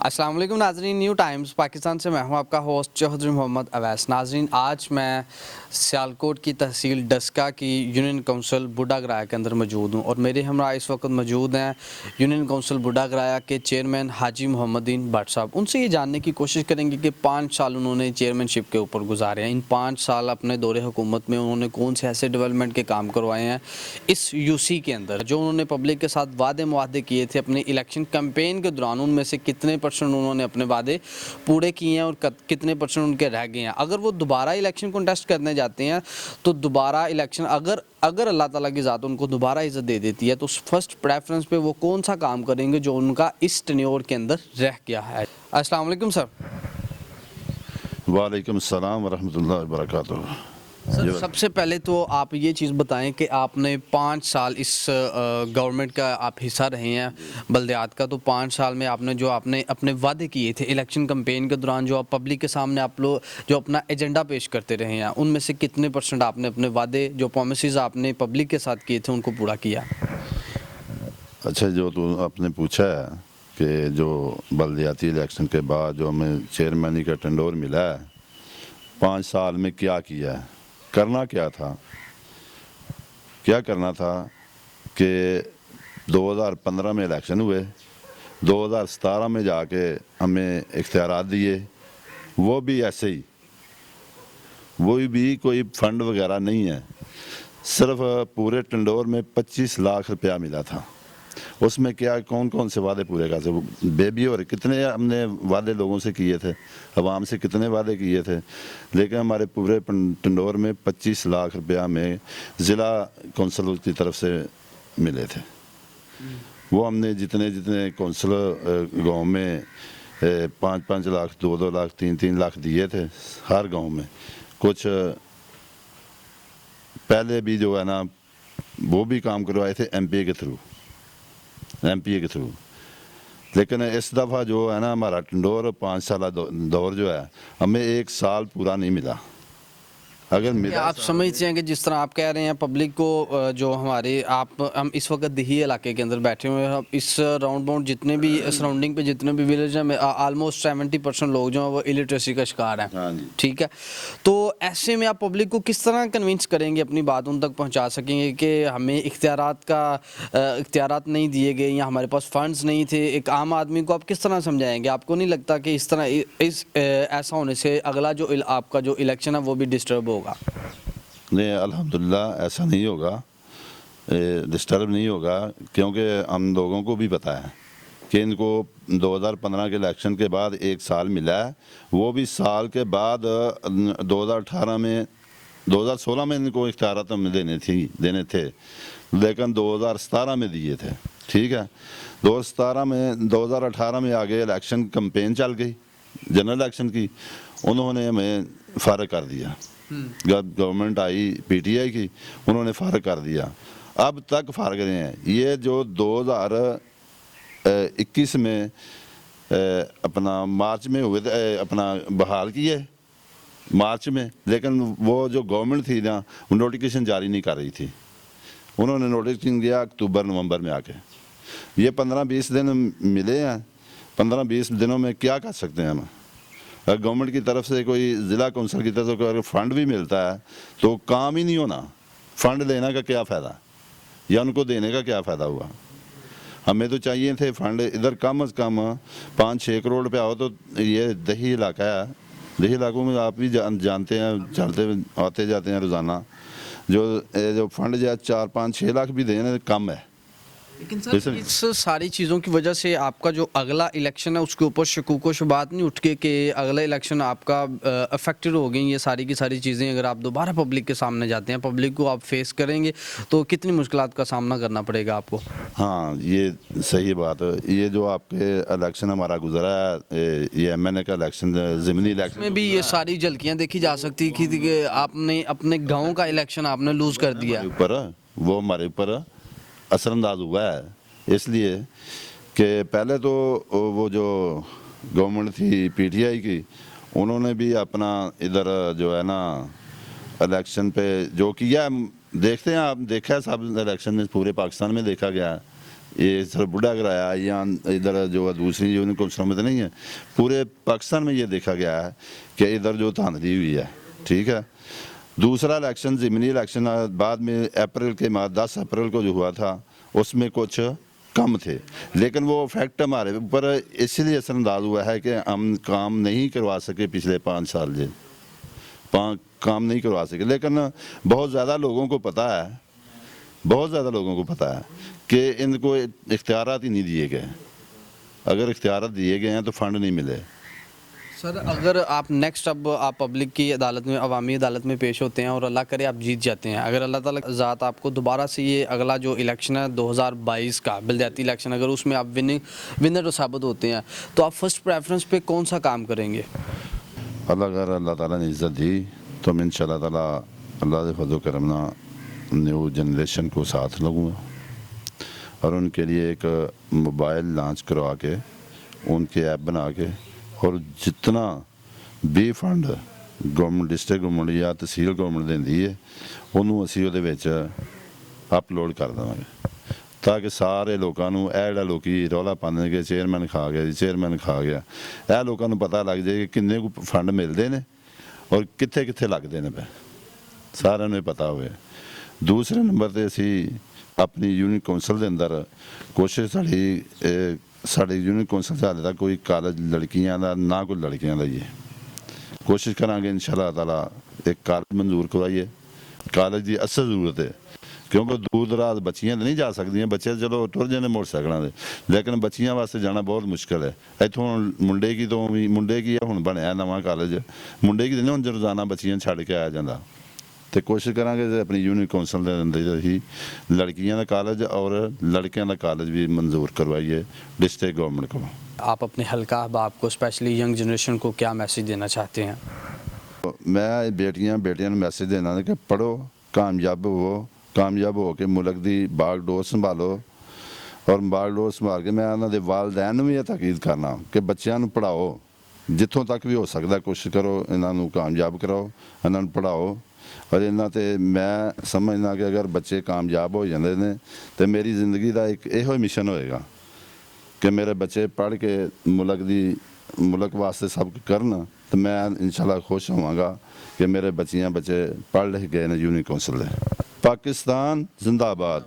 अस्सलाम वालेकुम नाजरीन, न्यू टाइम्स पाकिस्तान से मैं हूं आपका होस्ट चौधरी मोहम्मद अवैस। नाजरीन, आज मैं सियालकोट की तहसील डस्का की यूनियन काउंसिल बुढ़ागराया के अंदर मौजूद हूं और मेरे हमरा इस वक्त मौजूद हैं यूनियन काउंसिल बुढ़ागराया के चेयरमैन हाजी मोहम्मदीन भट्ट साहब। उनसे ये जानने की कोशिश करेंगे कि 5 साल उन्होंने चेयरमैनशिप के ऊपर गुजारे हैं। इन 5 साल अपने दौरे हुकूमत में उन्होंने कौन से ऐसे डेवलपमेंट के काम करवाए हैं इस यूसी के अंदर, जो उन्होंने पब्लिक के साथ वादे मुआहदे किए थे अपने इलेक्शन कैंपेन के दौरान, उनमें से कितने परसेंट उन्होंने अपने वादे पूरे किए हैं और कितने परसेंट उनके रह गए हैं। अगर वो दोबारा इलेक्शन कंटेस्ट करने जाते हैं तो दोबारा इलेक्शन अगर अल्लाह ताला की ज़ात उनको दोबारा इज़्ज़त दे देती है तो फर्स्ट प्रेफरेंस पे वो कौन सा काम करेंगे जो उनका इस टेन्योर के अंदर रह गया है। अस्सलाम वालेकुम सर। वालेकुम सलाम वरहमतुल्लाहि वबरकातुहू। सर, सबसे पहले तो आप ये चीज़ बताएं कि आपने 5 साल इस गवर्नमेंट का आप हिस्सा रहे हैं बल्दियात का, तो 5 साल में आपने अपने वादे किए थे इलेक्शन कैंपेन के दौरान, जो आप पब्लिक के सामने आप लोग जो अपना एजेंडा पेश करते रहे हैं, उनमें से कितने परसेंट आपने अपने वादे जो प्रोमिसेस आपने पब्लिक के साथ किए थे उनको पूरा किया? अच्छा, जो तो आपने पूछा है कि जो बल्दियाती इलेक्शन के बाद जो हमें चेयरमैनी का टेंडोर मिला है, 5 साल में क्या किया है, करना क्या था। क्या करना था कि 2015 में इलेक्शन हुए, 2017 में जाके हमें इख्तियारात दिए, वो भी ऐसे ही, वो भी कोई फंड वगैरह नहीं है, सिर्फ पूरे टेंडोर में 25 लाख रुपया मिला था। उसमें क्या कौन कौन से वादे पूरे कर सकते, बेबी और कितने हमने वादे लोगों से किए थे, अवाम से कितने वादे किए थे, लेकिन हमारे पूरे टेंडोर में 25 लाख रुपया में ज़िला कौंसिल की तरफ से मिले थे। वो हमने जितने जितने कौंसिल गांव में 5-5 लाख, 2-2 लाख, 3-3 लाख दिए थे हर गांव में। कुछ पहले भी जो है ना वो भी काम करवाए थे एमपीए के थ्रू, लेकिन इस दफ़ा जो है ना हमारा टेंडोर 5 साल दौर जो है हमें 1 साल पूरा नहीं मिला। अगर मिला, आप समझते हैं कि जिस तरह आप कह रहे हैं पब्लिक को, जो हम इस वक्त दिही इलाके के अंदर बैठे हुए हैं, इस राउंड बाउंड जितने भी सराउंडिंग पे जितने भी विलेज हैं, ऑलमोस्ट 70% लोग जो हैं वो इलिटरेसी का शिकार हैं। हाँ जी। ठीक है, तो ऐसे में आप पब्लिक को किस तरह कन्विंस करेंगे, अपनी बात उन तक पहुंचा सकेंगे कि हमें इख्तियारात नहीं दिए गए या हमारे पास फंड्स नहीं थे। एक आम आदमी को आप किस तरह समझाएंगे? आपको नहीं लगता कि इस तरह ऐसा होने से अगला जो आपका जो इलेक्शन है वो भी डिस्टर्ब होगा? नहीं, अल्हम्दुलिल्लाह ऐसा नहीं होगा, डिस्टर्ब नहीं होगा, क्योंकि हम लोगों को भी पता है कि इनको 2015 के इलेक्शन के बाद 1 साल मिला है। वो भी साल के बाद 2018 में 2016 में इनको इख्तियारात हमें देने थे, लेकिन 2017 में दिए थे। ठीक है, 2018 में आगे इलेक्शन कैंपेन चल गई जनरल इलेक्शन की, उन्होंने हमें फारग कर दिया। गवर्नमेंट आई पीटीआई की, उन्होंने फारग कर दिया। अब तक फारग रहे हैं। ये जो 2021 में अपना मार्च में हुए थे, अपना बहाल किए मार्च में, लेकिन वो जो गवर्नमेंट थी ना वो नोटिफिकेशन जारी नहीं कर रही थी। उन्होंने नोटिफिकेशन दिया अक्टूबर नवंबर में आके। ये 15-20 दिन मिले हैं, 15-20 दिनों में क्या कर सकते हैं हम? अगर गवर्नमेंट की तरफ से कोई ज़िला कौंसिल की तरफ से अगर फंड भी मिलता है तो काम ही नहीं होना। फंड लेने का क्या फ़ायदा या उनको देने का क्या फ़ायदा हुआ? हमें तो चाहिए थे फंड, इधर कम से कम 5-6 करोड़ रुपया हो। तो ये दही इलाका है, दही इलाकों में आप भी जानते हैं, चलते आते जाते हैं रोज़ाना, जो फंड जो 4-5-6 लाख भी देने कम है। लेकिन सर, इस सारी चीज़ों की वजह से आपका जो अगला इलेक्शन है उसके ऊपर शकूक व शुबात नहीं उठ के कि अगला इलेक्शन आपका अफेक्टेड हो गई ये सारी की सारी चीज़ें? अगर आप दोबारा पब्लिक के सामने जाते हैं, पब्लिक को आप फेस करेंगे तो कितनी मुश्किलात का सामना करना पड़ेगा आपको? हाँ, ये सही बात है। ये जो आपके इलेक्शन हमारा गुजरा है, ये एमएनए का इलेक्शन, ज़िमनी इलेक्शन में भी ये सारी झलकियाँ देखी जा सकती कि आपने अपने गाँव का इलेक्शन आपने लूज़ कर दिया। वो हमारे ऊपर असरअंदाज हुआ है, इसलिए कि पहले तो वो जो गवर्नमेंट थी पीटीआई की, उन्होंने भी अपना इधर जो है ना इलेक्शन पे जो किया, देखते हैं आप, देखा है सब इलेक्शन में पूरे पाकिस्तान में देखा गया है ये सर बुढ़ा कराया या इधर जो दूसरी यूनियन कौंसिलों में तो नहीं है, पूरे पाकिस्तान में ये देखा गया है कि इधर जो धांधली हुई है। ठीक है, दूसरा इलेक्शन ज़मीनी इलेक्शन बाद में अप्रैल के माह 10 अप्रैल को जो हुआ था उसमें कुछ कम थे, लेकिन वो फैक्ट हमारे ऊपर इसलिए असरअंदाज हुआ है कि हम काम नहीं करवा सके पिछले 5 साल से काम नहीं करवा सके। लेकिन बहुत ज़्यादा लोगों को पता है, बहुत ज़्यादा लोगों को पता है कि इनको इख्तियारात ही नहीं दिए गए। अगर इख्तियारात दिए गए हैं तो फंड नहीं मिले। सर अगर आप नेक्स्ट अब आप पब्लिक की अदालत में, अवामी अदालत में पेश होते हैं और अल्लाह करे आप जीत जाते हैं, अगर अल्लाह ताला ज़ात आपको दोबारा से ये अगला जो इलेक्शन है 2022 का बलदियाती इलेक्शन, अगर उसमें आप विनर साबित होते हैं तो आप फर्स्ट प्रेफरेंस पे कौन सा काम करेंगे? अगर अल्लाह ताला ने इज़्ज़त दी तो मैं इंशाअल्लाह ताला अल्लाह के फज़ल करम ना न्यू जनरेशन को साथ लगूँगा और उनके लिए एक मोबाइल लॉन्च करवा के उनके ऐप बना के और जितना भी फंड गवर्नमेंट डिस्ट्रिक्ट गवर्नमेंट या तहसील गवर्नमेंट देंदी है ਉਹਨੂੰ ਅਸੀਂ ਉਹਦੇ ਵਿੱਚ ਅਪਲੋਡ ਕਰ ਦੇਵਾਂਗੇ ਤਾਂ ਕਿ ਸਾਰੇ ਲੋਕਾਂ ਨੂੰ ਇਹ ਜਿਹੜਾ ਲੋਕੀ ਰੌਲਾ ਪਾਉਂਦੇ ਨੇ ਕਿ ਚੇਅਰਮੈਨ ਖਾ ਗਿਆ ਜੀ, ਚੇਅਰਮੈਨ ਖਾ ਗਿਆ, ਇਹ ਲੋਕਾਂ ਨੂੰ ਪਤਾ ਲੱਗ ਜਾਏ ਕਿ ਕਿੰਨੇ ਕੁ ਫੰਡ ਮਿਲਦੇ ਨੇ ਔਰ ਕਿੱਥੇ ਕਿੱਥੇ ਲੱਗਦੇ ਨੇ ਪਏ, ਸਾਰਿਆਂ ਨੂੰ ਇਹ ਪਤਾ ਹੋਵੇ। ਦੂਸਰੇ ਨੰਬਰ ਤੇ ਅਸੀਂ ਆਪਣੀ ਯੂਨੀਅਨ ਕੌਂਸਲ ਦੇ ਅੰਦਰ ਕੋਸ਼ਿਸ਼ ਸਾਡੇ ਯੂਨੀਅਨ ਕੌਂਸਲ 'ਚ ਹਾਲੇ ਤੱਕ ਕੋਈ ਕਾਲਜ ਲੜਕੀਆਂ ਦਾ ਨਾ ਕੋਈ ਲੜਕੀਆਂ ਦਾ ਹੀ ਹੈ। ਕੋਸ਼ਿਸ਼ ਕਰਾਂਗੇ ਇਨਸ਼ਾਅੱਲਾ ਤਾਲਾ ਇੱਕ ਕਾਲਜ ਮਨਜ਼ੂਰ ਕਰਵਾਈਏ। ਕਾਲਜ ਦੀ ਅਸਲ ਜ਼ਰੂਰਤ ਹੈ ਕਿਉਂਕਿ ਦੂਰ ਦਰਾਜ਼ ਬੱਚੀਆਂ ਤਾਂ ਨਹੀਂ ਜਾ ਸਕਦੀਆਂ, ਬੱਚੇ ਚਲੋ ਟੁਰ ਜਾਂਦੇ ਮੋਟਰਸਾਈਕਲਾਂ ਦੇ, ਲੇਕਿਨ ਬੱਚੀਆਂ ਵਾਸਤੇ ਜਾਣਾ ਬਹੁਤ ਮੁਸ਼ਕਿਲ ਹੈ। ਇੱਥੋਂ ਮੁੰਡੇ ਕੀ ਹੁਣ ਬਣਿਆ ਨਵਾਂ ਕਾਲਜ, ਮੁੰਡੇ ਕੀ ਨਹੀਂ ਹੁਣ ਰੋਜ਼ਾਨਾ ਬੱਚੀਆਂ ਛੱਡ ਕੇ ਆਇਆ ਜਾਂਦਾ। तो कोशिश करांगे अपनी यूनियन कौंसल के अंदर ही लड़कियां का कॉलेज और लड़कियों का कॉलेज भी मंजूर करवाइए डिस्ट्रिक्ट गवर्नमेंट को। आप अपने हल्का अहबाब को, स्पेशली यंग जनरेशन को क्या मैसेज देना चाहते हैं? मैं बेटियां मैसेज देना है कि पढ़ो, कामयाब हो के मुल्क की बागडोर संभालो और बागडोर संभाल के मैं उन्होंने वालदैन भी यह ताकीद करना कि बच्चों को पढ़ाओ, जितों तक भी हो सकता कोशिश करो इन्हों कामयाब कराओ, इन्हों पढ़ाओ और इन्हों ते मैं समझना कि अगर बच्चे कामयाब हो जाते हैं तो मेरी ज़िंदगी का एक यो मिशन होएगा कि मेरे बच्चे पढ़ के मुल्क वास्ते सब कुछ करन, तो मैं इंशाल्लाह खुश होवांगा कि मेरे बच्चे पढ़ लिख गए हैं यूनियन कौंसिल में। पाकिस्तान जिंदाबाद।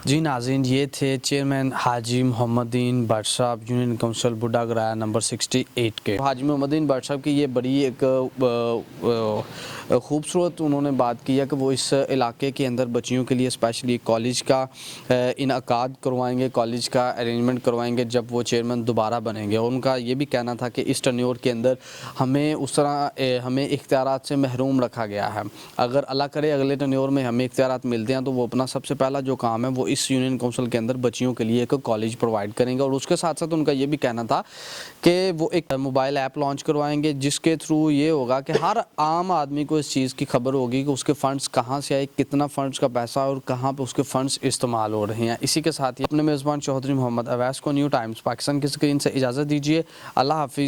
जी नाज़रीन, ये थे चेयरमैन हाजी मोहम्मदीन भट्ट साहब, यूनियन कौंसिल बुढ़ा गराया नंबर 68 के। हाजी मोहम्मदीन भट्ट साहब की ये बड़ी एक खूबसूरत उन्होंने बात की है कि वो इस इलाके के अंदर बच्चियों के लिए स्पेशली कॉलेज का इनकाद करवाएंगे, कॉलेज का अरेंजमेंट करवाएंगे जब वो चेयरमैन दोबारा बनेंगे। और उनका ये भी कहना था कि इस टर्न्योर के अंदर हमें उस तरह हमें इख्तियारात से महरूम रखा गया है। अगर अल्लाह करे अगले टर्न्योर में हमें इख्तियारात मिलते हैं तो वो अपना सबसे पहला जो काम है वो इस यूनियन कौंसिल के अंदर बच्चियों के लिए एक कॉलेज प्रोवाइड करेंगे। और उसके साथ साथ उनका ये भी कहना था कि वो एक मोबाइल ऐप लॉन्च करवाएंगे जिसके थ्रू ये होगा कि हर आम आदमी को इस चीज़ की खबर होगी कि उसके फ़ंड्स कहाँ से आए, कितना फ़ंड्स का पैसा और कहाँ पे उसके फ़ंड्स इस्तेमाल हो रहे हैं। इसी के साथ ही अपने मेज़बान चौधरी मोहम्मद अवैस को न्यू टाइम्स पाकिस्तान की स्क्रीन से इजाज़त दीजिए। अल्लाह हाफिज़।